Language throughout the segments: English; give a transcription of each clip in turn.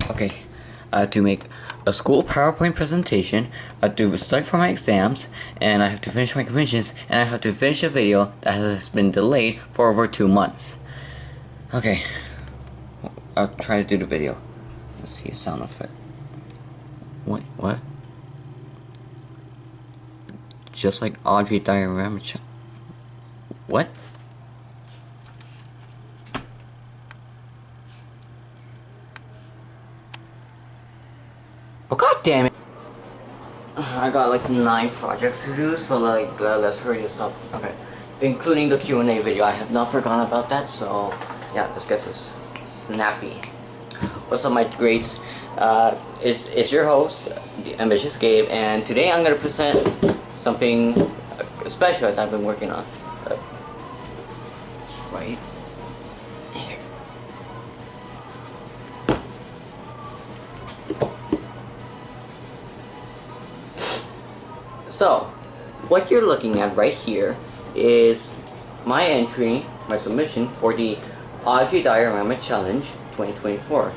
Okay, to make a school PowerPoint presentation, I have to study for my exams, and I have to finish my commissions, and I have to finish a video that has been delayed for over 2 months. Okay, I'll try to do the video. Let's see a sound effect. Wait, what? Just like Audrey Diorama. What? Oh, god damn it! I got like 9 projects to do, so like let's hurry this up. Okay, including the Q&A video. I have not forgotten about that, so yeah, let's get this snappy. What's up, my greats? It's your host, the Ambitious-Gabe, and today I'm gonna present something special that I've been working on. Right here. So, what you're looking at right here is my entry, my submission for the Audrey Diorama Challenge 2024.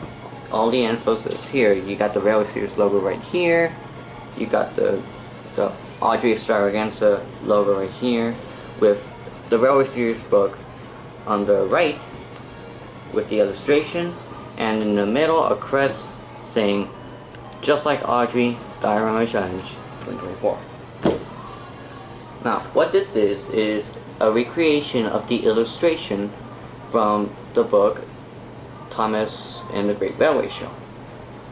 All the infos is here. You got the Railway Series logo right here. You got the Audrey Extravaganza logo right here, with the Railway Series book on the right with the illustration, and in the middle a crest saying "Just like Audrey Diorama Challenge 2024." Now, what this is a recreation of the illustration from the book Thomas and the Great Railway Show.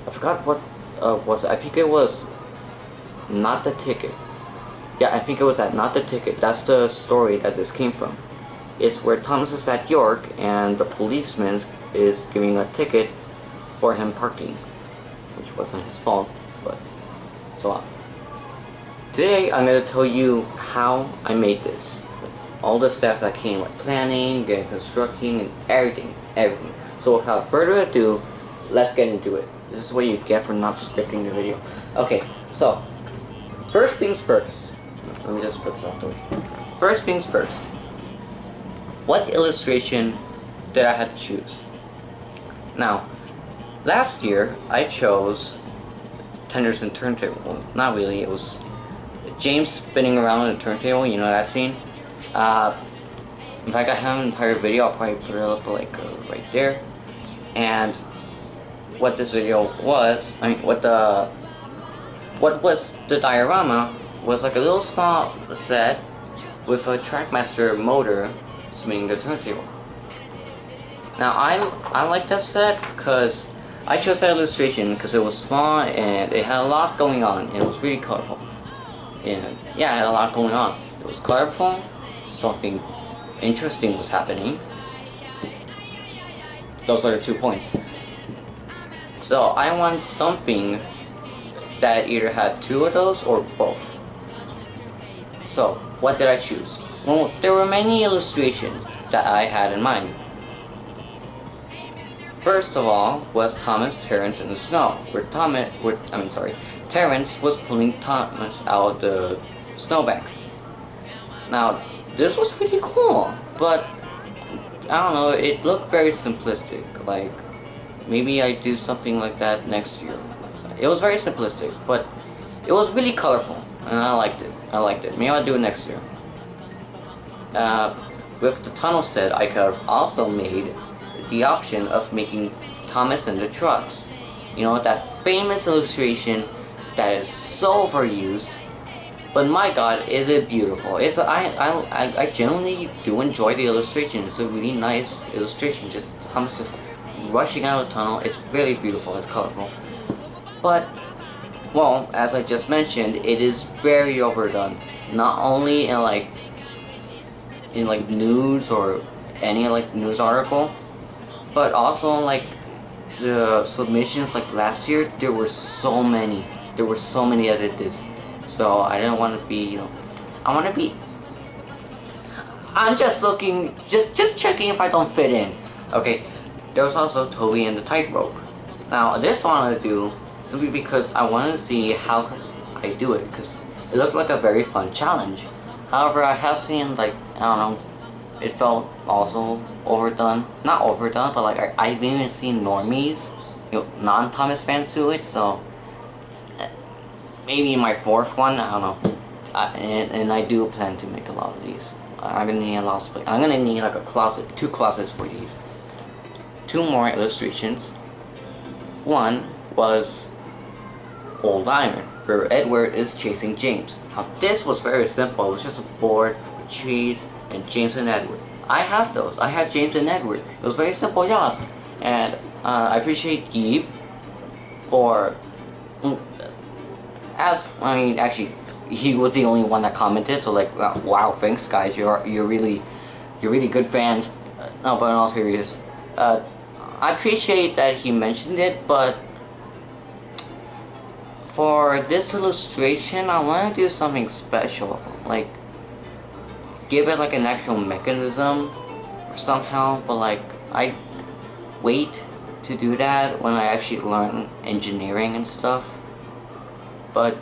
I forgot what was it. I think it was Not the Ticket. Yeah, I think it was that Not the Ticket. That's the story that this came from. It's where Thomas is at York and the policeman is giving a ticket for him parking, which wasn't his fault, but so on. Today I'm going to tell you how I made this. All the steps that came, like planning, getting constructing, and everything. So without further ado, let's get into it. This is what you get for not scripting the video. Okay, so first things first. Let me just put this off the way. First things first. What illustration did I have to choose? Now, last year I chose Tenders and Turntable. Well, not really, it was James spinning around on the turntable, you know that scene? In fact, I have an entire video. I'll probably put it up like right there. And what this video was, what was the diorama was like a little small set with a Trackmaster motor spinning the turntable. Now I like that set because I chose that illustration because it was small and it had a lot going on and it was really colorful. And yeah, it had a lot going on. It was colorful, something interesting was happening. Those are the 2 points. So I want something that either had 2 of those or both. So what did I choose? Well, there were many illustrations that I had in mind. First of all was Thomas, Terrence, in the snow, where Terrence was pulling Thomas out of the snowbank. Now, this was pretty cool, but I don't know, it looked very simplistic. Like, maybe I do something like that next year. It was very simplistic, but it was really colorful, and I liked it. Maybe I'll do it next year. With the tunnel set, I could have also made the option of making Thomas and the trucks. You know, that famous illustration that is so overused, but my god, is it beautiful. I genuinely do enjoy the illustration. It's a really nice illustration, just Thomas just rushing out of the tunnel. It's really beautiful, it's colorful. But, well, as I just mentioned, it is very overdone. Not only in like news or any like news article, but also in like the submissions like last year. There were so many that did this. So I didn't want to be, you know, I'm just looking, just checking if I don't fit in. Okay, there was also Toby and the tightrope. Now this I wanted to do simply because I wanted to see how I do it, because it looked like a very fun challenge. However, I have seen, like, I don't know, it felt also overdone. Not overdone, but like I've even seen normies non-Thomas fans to it, so maybe my fourth one, I don't know. And I do plan to make a lot of these. I'm gonna need a lot of space. I'm gonna need like a closet, 2 closets for these. 2 more illustrations. One was Old Iron, where Edward is chasing James. Now this was very simple. It was just a board with cheese and James and Edward. I have those. I have James and Edward. It was a very simple job, and I appreciate Gabe for actually he was the only one that commented. So like, wow, thanks guys. You're really good fans. No, but in all seriousness, I appreciate that he mentioned it, but for this illustration, I want to do something special, like give it like an actual mechanism or somehow, but like I wait to do that when I actually learn engineering and stuff. But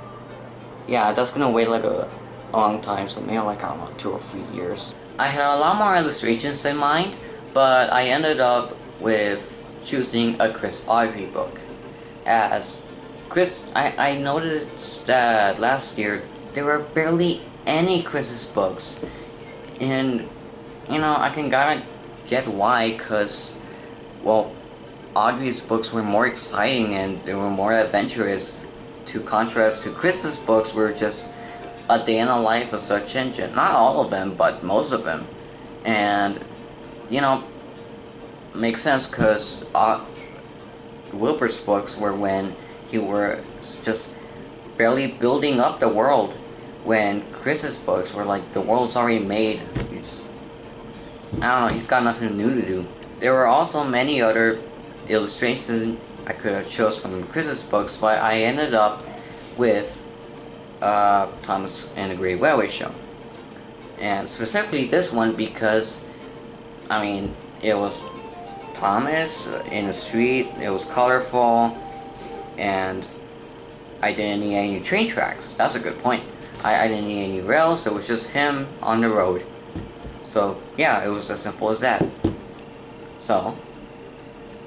yeah, that's gonna wait like a long time, so maybe like, I don't know, 2 or 3 years. I had a lot more illustrations in mind, but I ended up with choosing a Chris Audrey book. As Chris, I noticed that last year there were barely any Chris's books, and you know, I can kinda get why, cause well, Audrey's books were more exciting and they were more adventurous, to contrast to Chris's books were just a day in the life of search engine. Not all of them, but most of them. And you know, makes sense, cause Wilbur's books were when he were just barely building up the world, when Chris's books were like the world's already made. I don't know, he's got nothing new to do. There were also many other illustrations I could have chose from Chris's books, but I ended up with Thomas and the Great Railway Show. And specifically this one because, I mean, it was Thomas in the street, it was colorful, and I didn't need any train tracks. That's a good point. I didn't need any rails, it was just him on the road. So yeah, it was as simple as that. So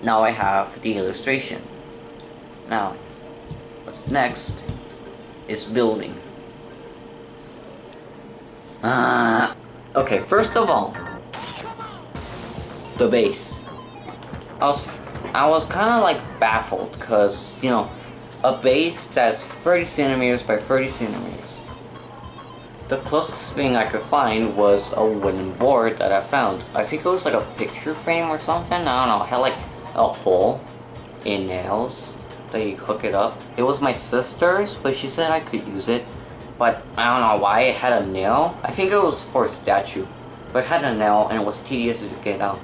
now I have the illustration. Now, what's next is building. Okay, first of all, the base. I was kind of like baffled, because you know, a base that's 30 centimeters by 30 centimeters. The closest thing I could find was a wooden board that I found. I think it was like a picture frame or something. I don't know. It had like a hole in nails that you hook it up. It was my sister's, but she said I could use it. But I don't know why it had a nail. I think it was for a statue. But it had a nail and it was tedious to get out.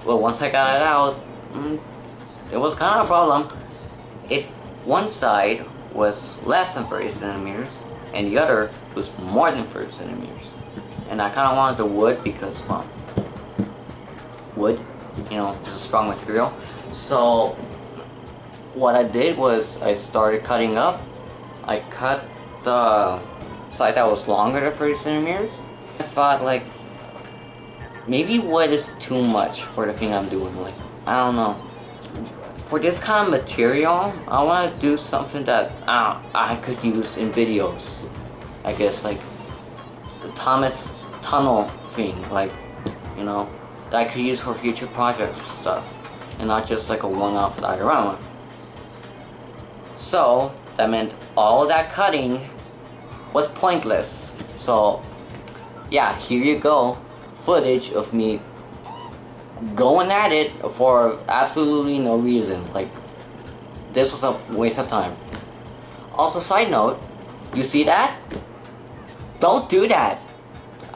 Well, once I got it out, it was kind of a problem. One side was less than 30 centimeters, and the other was more than 30 centimeters. And I kind of wanted the wood because, well, wood, you know, is a strong material. So what I did was I started cutting up. I cut the side that was longer than 30 centimeters. I thought like, maybe wood is too much for the thing I'm doing. Like, I don't know. For this kind of material, I want to do something that I could use in videos. I guess like the Thomas tunnel thing, like, you know, that I could use for future project stuff, and not just like a one-off diorama. So that meant all that cutting was pointless. So yeah, here you go, footage of me going at it for absolutely no reason. Like, this was a waste of time. Also, side note, you see that? Don't do that.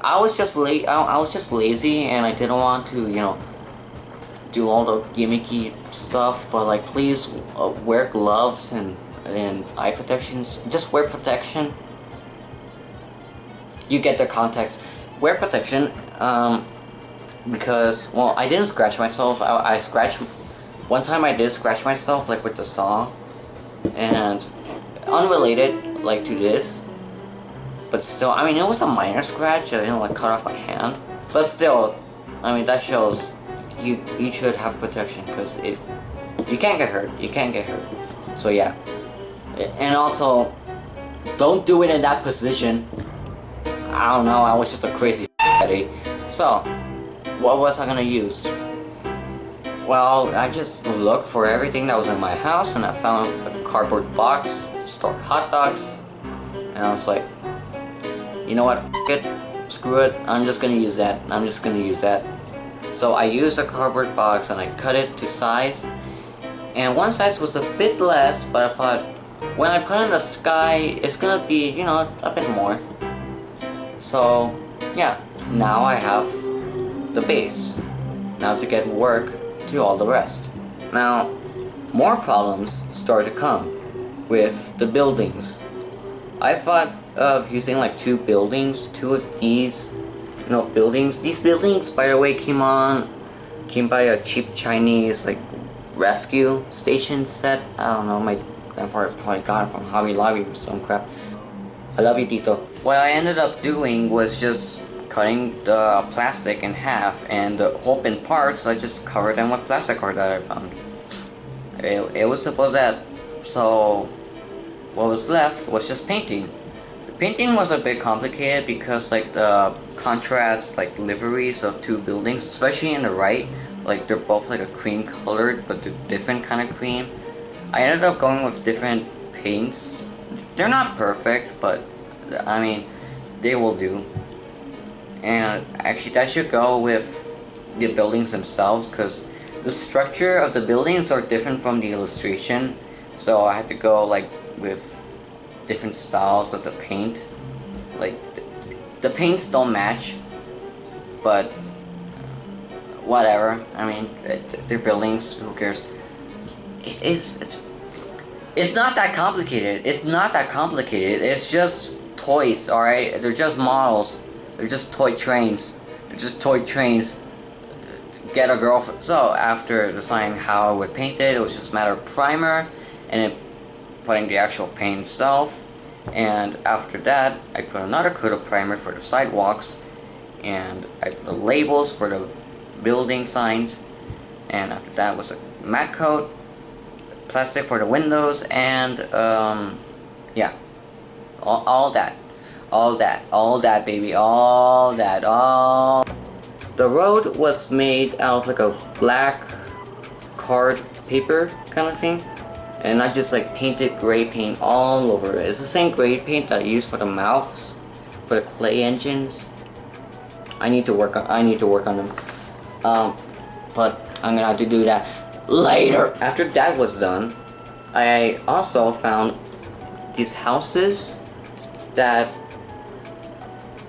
I was just lazy and I didn't want to, you know, do all the gimmicky stuff. But like, please wear gloves and eye protections. Just wear protection. You get the context. Wear protection. Because, well, I didn't scratch myself. I scratched, one time I did scratch myself, like with the saw, and unrelated, like, to this, but still, I mean, it was a minor scratch. I didn't, like, cut off my hand, but still, I mean, that shows you should have protection, because You can't get hurt. You can't get hurt. So yeah. And also, don't do it in that position. I don't know, I was just a crazy daddy. So, what was I gonna use? Well, I just looked for everything that was in my house and I found a cardboard box to store hot dogs. And I was like, you know what, f it, screw it, I'm just gonna use that. So I used a cardboard box and I cut it to size. And one size was a bit less, but I thought, when I put it in the sky, it's gonna be, you know, a bit more. So, yeah, now I have the base. Now to get work to all the rest. Now, more problems started to come with the buildings. I thought of using like two of these, you know, buildings. These buildings, by the way, came by a cheap Chinese like rescue station set. I don't know, my grandfather probably got it from Hobby Lobby or some crap. I love you, Tito. What I ended up doing was just cutting the plastic in half, and the open parts I just covered them with plastic card that I found. It was supposed that, so what was left was just painting. The painting was a bit complicated because like the contrast like liveries of two buildings, especially in the right, like they're both like a cream colored but they're different kind of cream. I ended up going with different paints. They're not perfect, but I mean they will do. And actually that should go with the buildings themselves, because the structure of the buildings are different from the illustration, so I had to go like with different styles of the paint. Like the paints don't match, but whatever. I mean, they're buildings, who cares? It's not that complicated. It's just toys, alright? They're just models. They're just toy trains. Get a girlfriend. So after deciding how I would paint it, it was just a matter of primer and then putting the actual paint itself. And after that, I put another coat of primer for the sidewalks, and I put labels for the building signs. And after that was a matte coat, plastic for the windows, and yeah, all that baby, all that. The road was made out of like a black card paper kind of thing, and I just like painted gray paint all over it. It's the same gray paint that I use for the mouths, for the clay engines. I need to work on them, but I'm gonna have to do that later. After that was done, I also found these houses that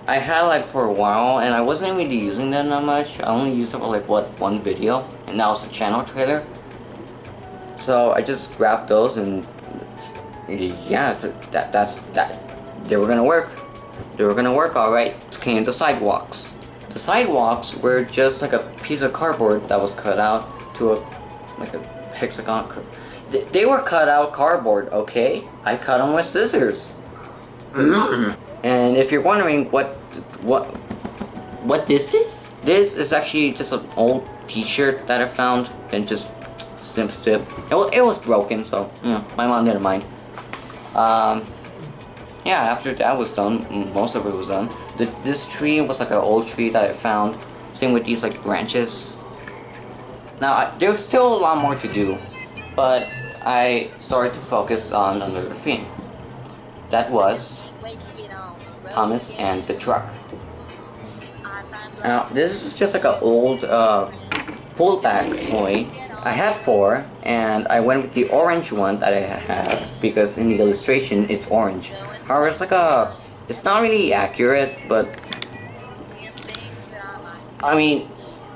I had like for a while, and I wasn't really using them that much. I only used them for like one video, and that was the channel trailer. So I just grabbed those, and yeah, that's that. They were gonna work. Alright. This came to sidewalks. The sidewalks were just like a piece of cardboard that was cut out to a hexagon. They were cut out cardboard, okay? I cut them with scissors. And if you're wondering what this is actually just an old t-shirt that I found and just snip. It was broken, so my mom didn't mind. Yeah, after that was done, most of it was done. This tree was like an old tree that I found. Same with these like branches. Now there's still a lot more to do, but I started to focus on another theme. That was Thomas and the truck. Now this is just like an old pullback toy. I had 4, and I went with the orange one that I had because in the illustration it's orange. However, it's not really accurate, but I mean,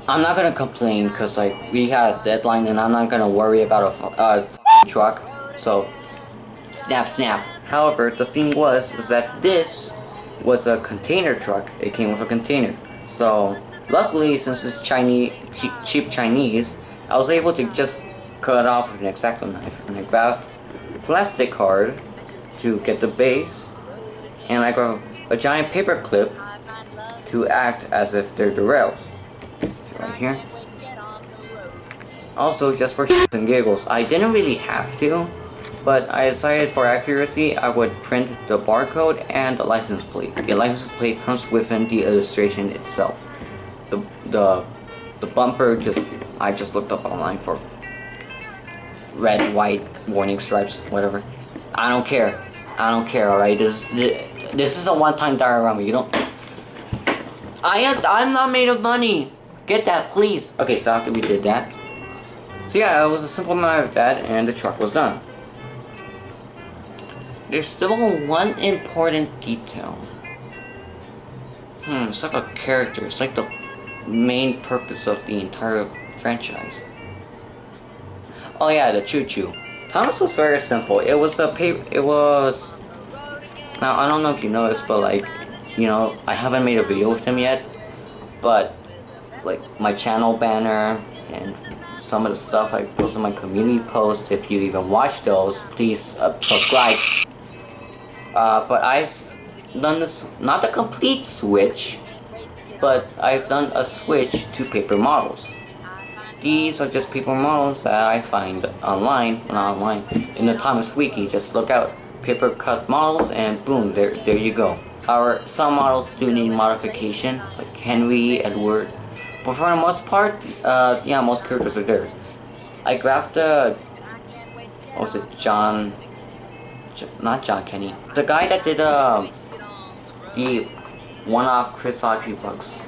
I'm not gonna complain because like we had a deadline and I'm not gonna worry about a truck. So snap. However, the thing is that this was a container truck. It came with a container. So luckily, since it's cheap Chinese, I was able to just cut it off with an X-Acto knife, and I grabbed a plastic card to get the base, and I grabbed a giant paper clip to act as if they're the rails. See right here. Also, just for shits and giggles, I didn't really have to, but I decided for accuracy I would print the barcode and the license plate. The license plate comes within the illustration itself. The bumper I just looked up online for red, white, warning stripes, whatever. I don't care. Alright, this is a one-time diorama. You don't. I'm not made of money. Get that, please. Okay, so after we did that, so yeah, it was a simple matter of that, and the truck was done. There's still one important detail. It's like a character. It's like the main purpose of the entire franchise. Oh yeah, the choo-choo. Thomas was very simple. It was a paper. It was. Now I don't know if you know this, but like, you know, I haven't made a video with him yet, but like my channel banner and some of the stuff I post on my community posts. If you even watch those, please subscribe. But I've done this, not the complete switch, but I've done a switch to paper models. These are just paper models that I find online, not online, in the Thomas Wiki. Just look out paper cut models and boom, there you go. Some models do need modification, like Henry, Edward, but for the most part, yeah, most characters are there. I grabbed what was it, not John Kenny, the guy that did the one-off Chris Autry books,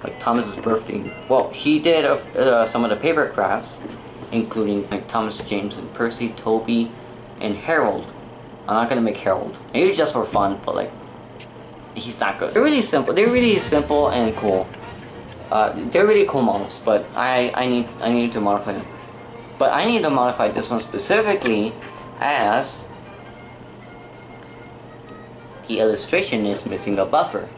like Thomas's birthday. Well, he did some of the paper crafts, including like Thomas, James, and Percy, Toby, and Harold. I'm not gonna make Harold. Maybe just for fun, but like, he's not good. They're really simple. They're really simple and cool. They're really cool models, but I need to modify them. But I need to modify this one specifically, as the illustration is missing a buffer.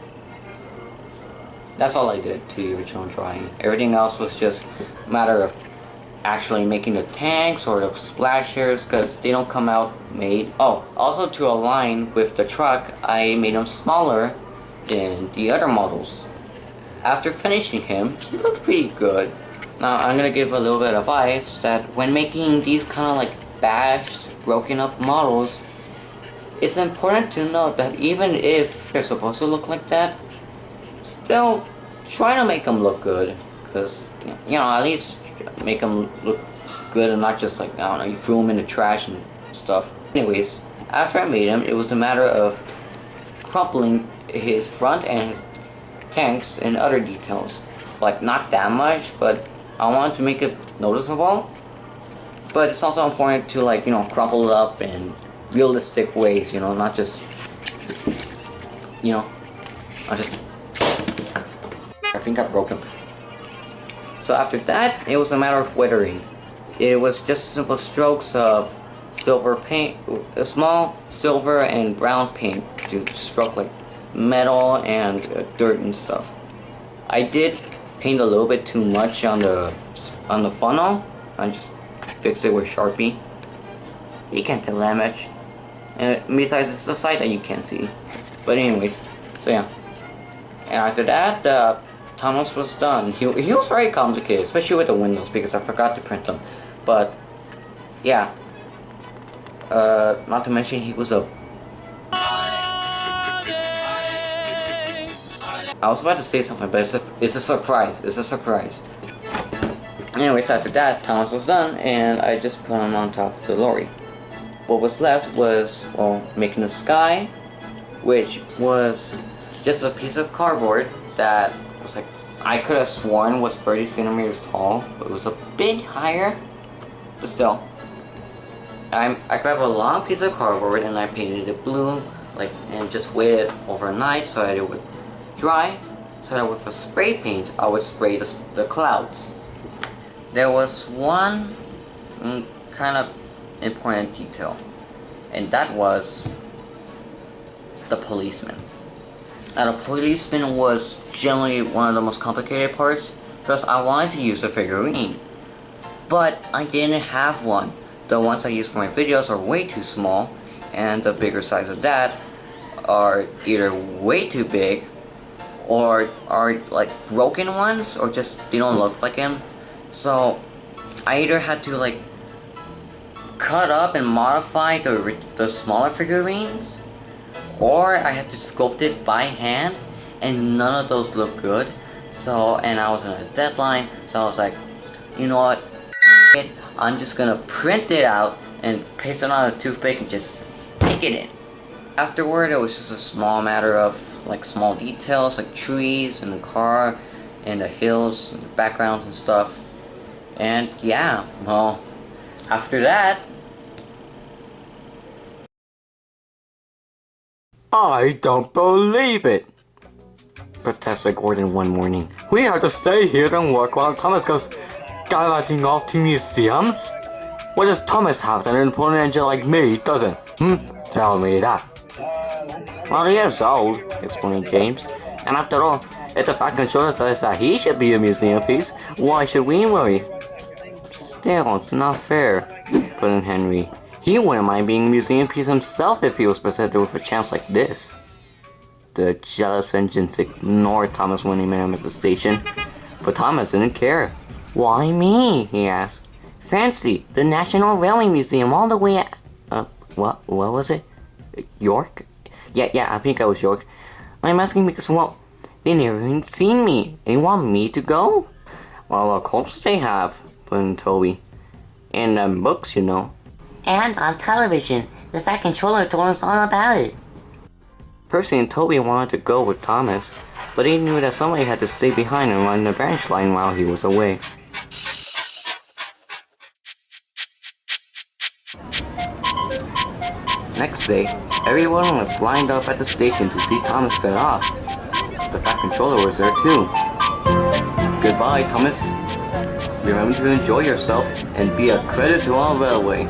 That's all I did to the original drawing. Everything else was just a matter of actually making the tanks or the splashers, because they don't come out made. Oh, also to align with the truck, I made them smaller than the other models. After finishing him, he looked pretty good. Now I'm gonna give a little bit of advice that when making these kind of like bashed, broken up models, it's important to note that even if they're supposed to look like that, still try to make them look good, because you know, at least make them look good and not just like, I don't know, you threw them in the trash and stuff. Anyways, after I made him, it was a matter of crumpling his front and his tanks and other details. Like, not that much, but I wanted to make it noticeable. But it's also important to, like, you know, crumple it up in realistic ways, you know, not just, you know, I think I broke him. So after that, it was a matter of weathering. It was just simple strokes of silver paint, a small silver and brown paint to stroke like metal and dirt and stuff. I did paint a little bit too much on the funnel. I just fixed it with Sharpie. You can't tell that much. And besides, it's the side that you can't see. But anyways, so yeah. And after that, Thomas was done. He was very complicated, especially with the windows, because I forgot to print them. But yeah, not to mention he was a. I was about to say something, but it's a surprise. It's a surprise. Anyways, after that, Thomas was done, and I just put him on top of the lorry. What was left was, well, making the sky, which was just a piece of cardboard that was like, I could have sworn was 30 centimeters tall, but it was a bit higher. But still, I grabbed a long piece of cardboard and I painted it blue, like, and just waited overnight so that it would dry, so that with a spray paint I would spray the clouds. There was one kind of important detail, and that was the policeman. Now the policeman was generally one of the most complicated parts, because I wanted to use a figurine, but I didn't have one. The ones I use for my videos are way too small, and the bigger size of that are either way too big, or are like broken ones, or just they don't look like him. So I either had to like cut up and modify the smaller figurines, or I had to sculpt it by hand, and none of those looked good. So, and I was on a deadline, so I was like, you know what, I'm just gonna print it out and paste it on a toothpick and just stick it in. Afterward, it was just a small matter of like small details like trees and the car and the hills and the backgrounds and stuff. And yeah, well, after that, I don't believe it! Protested Gordon one morning. We have to stay here and work while Thomas goes gallivanting off to museums? What does Thomas have that an important engine like me doesn't? Tell me that. Well, he is old, explained James. And after all, if the fact controller says that he should be a museum piece, why should we worry? Still, it's not fair, put in Henry. He wouldn't mind being a museum piece himself if he was presented with a chance like this. The jealous engines ignored Thomas when he met him at the station, but Thomas didn't care. Why me? He asked. Fancy, the National Railway Museum all the way at... what was it? York? Yeah, I think I was York. I'm asking because, well, they never even seen me. They want me to go? Well, of course they have, put in Toby. In books, you know. And on television. The Fat Controller told us all about it. Percy and Toby wanted to go with Thomas, but he knew that somebody had to stay behind and run the branch line while he was away. Next day, everyone was lined up at the station to see Thomas set off. The Fat Controller was there too. Goodbye, Thomas. Remember to enjoy yourself and be a credit to our railway.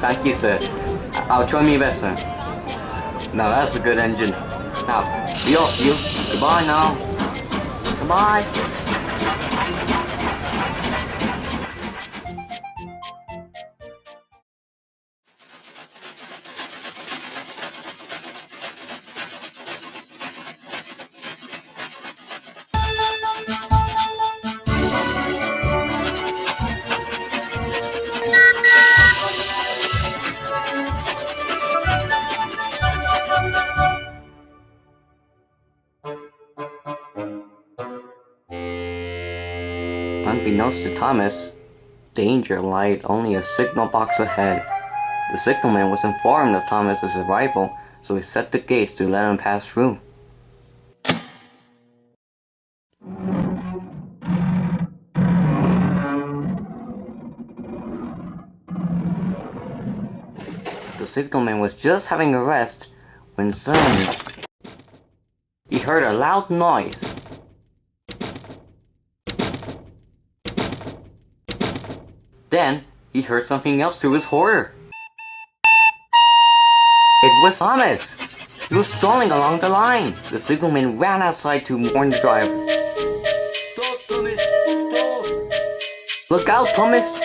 Thank you, sir. I'll try my best, sir. Now that's a good engine. Now, be off you. Goodbye now. Goodbye. Unbeknownst to Thomas, danger lied only a signal box ahead. The signalman was informed of Thomas's arrival, so he set the gates to let him pass through. The signalman was just having a rest when suddenly he heard a loud noise. Then he heard something else to his horror. It was Thomas! He was strolling along the line. The signalman ran outside to warn the driver. Stop, Thomas! Stop! Look out, Thomas!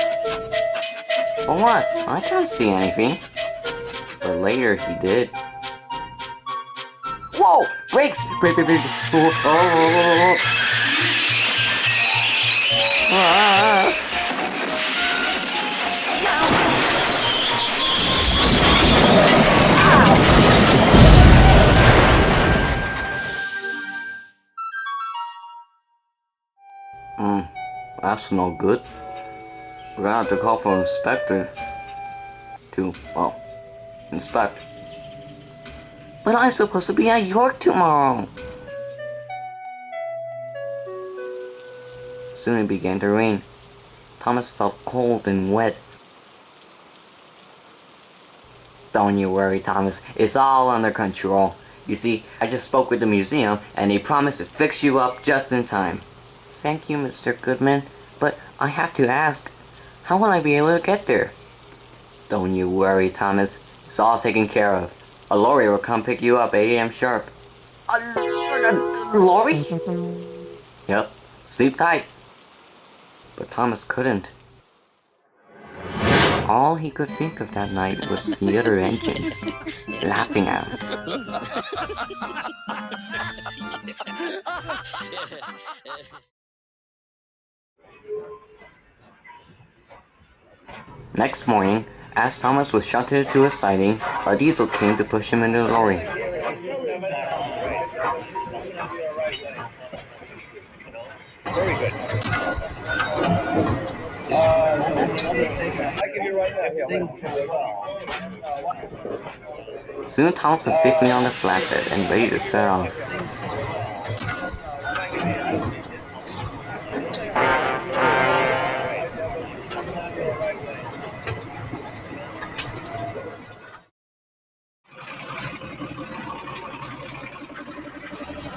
For what? I can't see anything. But later he did. Whoa! Brakes! Brake! Oh. Ah. That's no good. We're gonna have to call for an inspector to, well, inspect. But I'm supposed to be at York tomorrow. Soon it began to rain. Thomas felt cold and wet. Don't you worry, Thomas. It's all under control. You see, I just spoke with the museum and they promised to fix you up just in time. Thank you, Mr. Goodman, but I have to ask, how will I be able to get there? Don't you worry, Thomas. It's all taken care of. A lorry will come pick you up 8 a.m. sharp. A lorry? Yep. Sleep tight. But Thomas couldn't. All he could think of that night was the other engines laughing at him. Next morning, as Thomas was shunted to a siding, a diesel came to push him into the lorry. Very good. I give you right now. Soon Thomas was safely on the flatbed and ready to set off.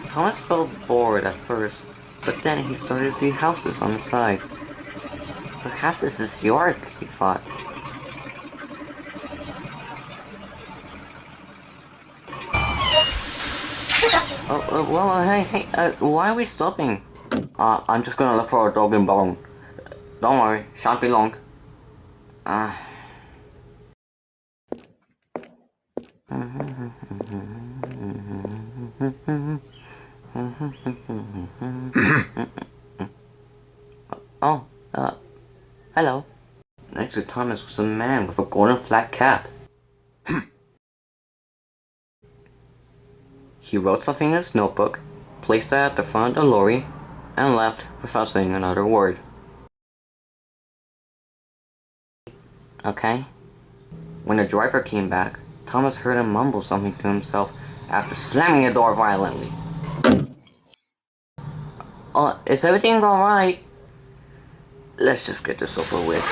Thomas felt bored at first, but then he started to see houses on the side. Perhaps this is York, he thought. Well, hey, why are we stopping? I'm just gonna look for a dog and bone. Don't worry, shan't be long. Hello. Next to Thomas was a man with a golden flat cap. He wrote something in his notebook, placed it at the front of the lorry, and left without saying another word. Okay? When the driver came back, Thomas heard him mumble something to himself after slamming the door violently. Is everything alright? Let's just get this over with.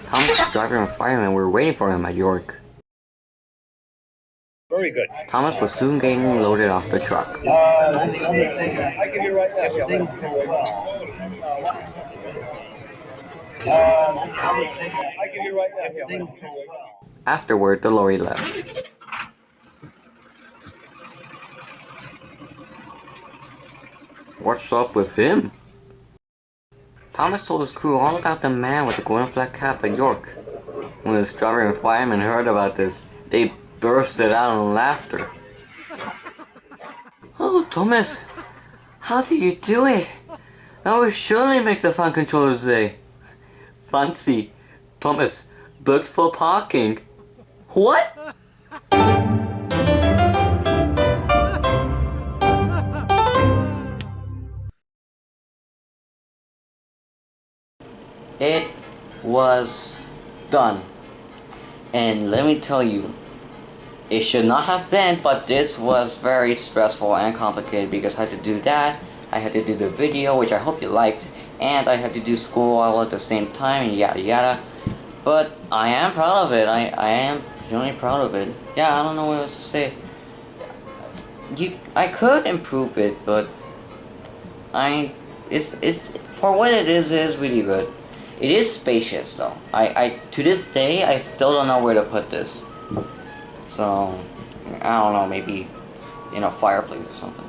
Thomas' driver and fireman were waiting for him at York. Very good. Thomas was soon getting loaded off the truck. I give you right now. Afterward, the lorry left. What's up with him? Thomas told his crew all about the man with the golden flat cap at York. When his driver and fireman heard about this, they bursted out in laughter. Oh, Thomas, how do you do it? That will surely make the fan controller's day. Fancy, Thomas, booked for parking. What? It was done. And let me tell you, it should not have been, but this was very stressful and complicated because I had to do that, I had to do the video, which I hope you liked, and I had to do school all at the same time, and yada yada. But I am proud of it. I am genuinely proud of it. Yeah, I don't know what else to say. I could improve it, but it's for what it is really good. It is spacious though. I to this day I still don't know where to put this. So I don't know, maybe in a fireplace or something.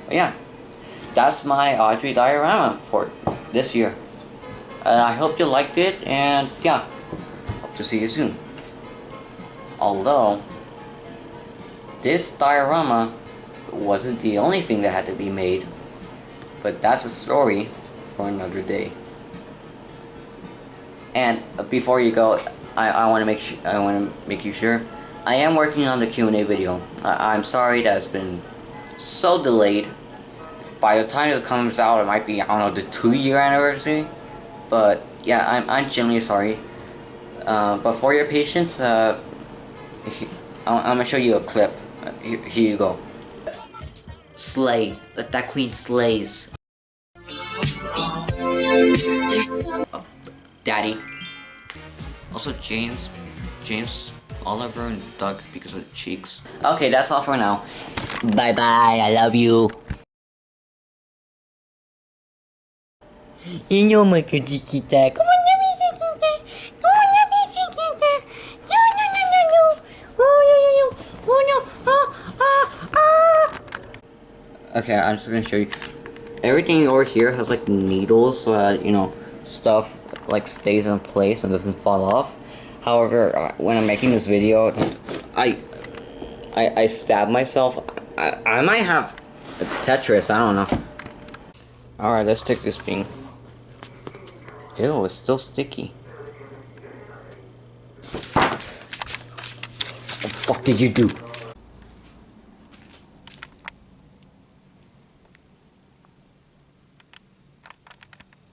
But yeah, that's my Audrey diorama for this year. I hope you liked it, and yeah, hope to see you soon. Although this diorama wasn't the only thing that had to be made, but that's a story for another day. And before you go, I want to make you sure I am working on the Q&A video. I'm sorry that it's been so delayed. By the time it comes out, it might be, I don't know, the 2-year anniversary. But yeah, I'm genuinely sorry. But for your patience, I'm gonna show you a clip. Here you go. Slay. Let that queen slays. Daddy. Also James, Oliver, and Doug because of the cheeks. Okay, that's all for now. Bye bye, I love you. You know my chiquita. Come on, let me chiquita. Come on, let me chiquita. No, no, no, no, no. Oh, no, no, no. Oh, no. Okay, I'm just gonna show you. Everything over here has like needles so that, you know, stuff like stays in place and doesn't fall off. However, when I'm making this video, I I stabbed myself. I might have Tetris, I don't know. Alright, let's take this thing. Ew, it's still sticky. What the fuck did you do?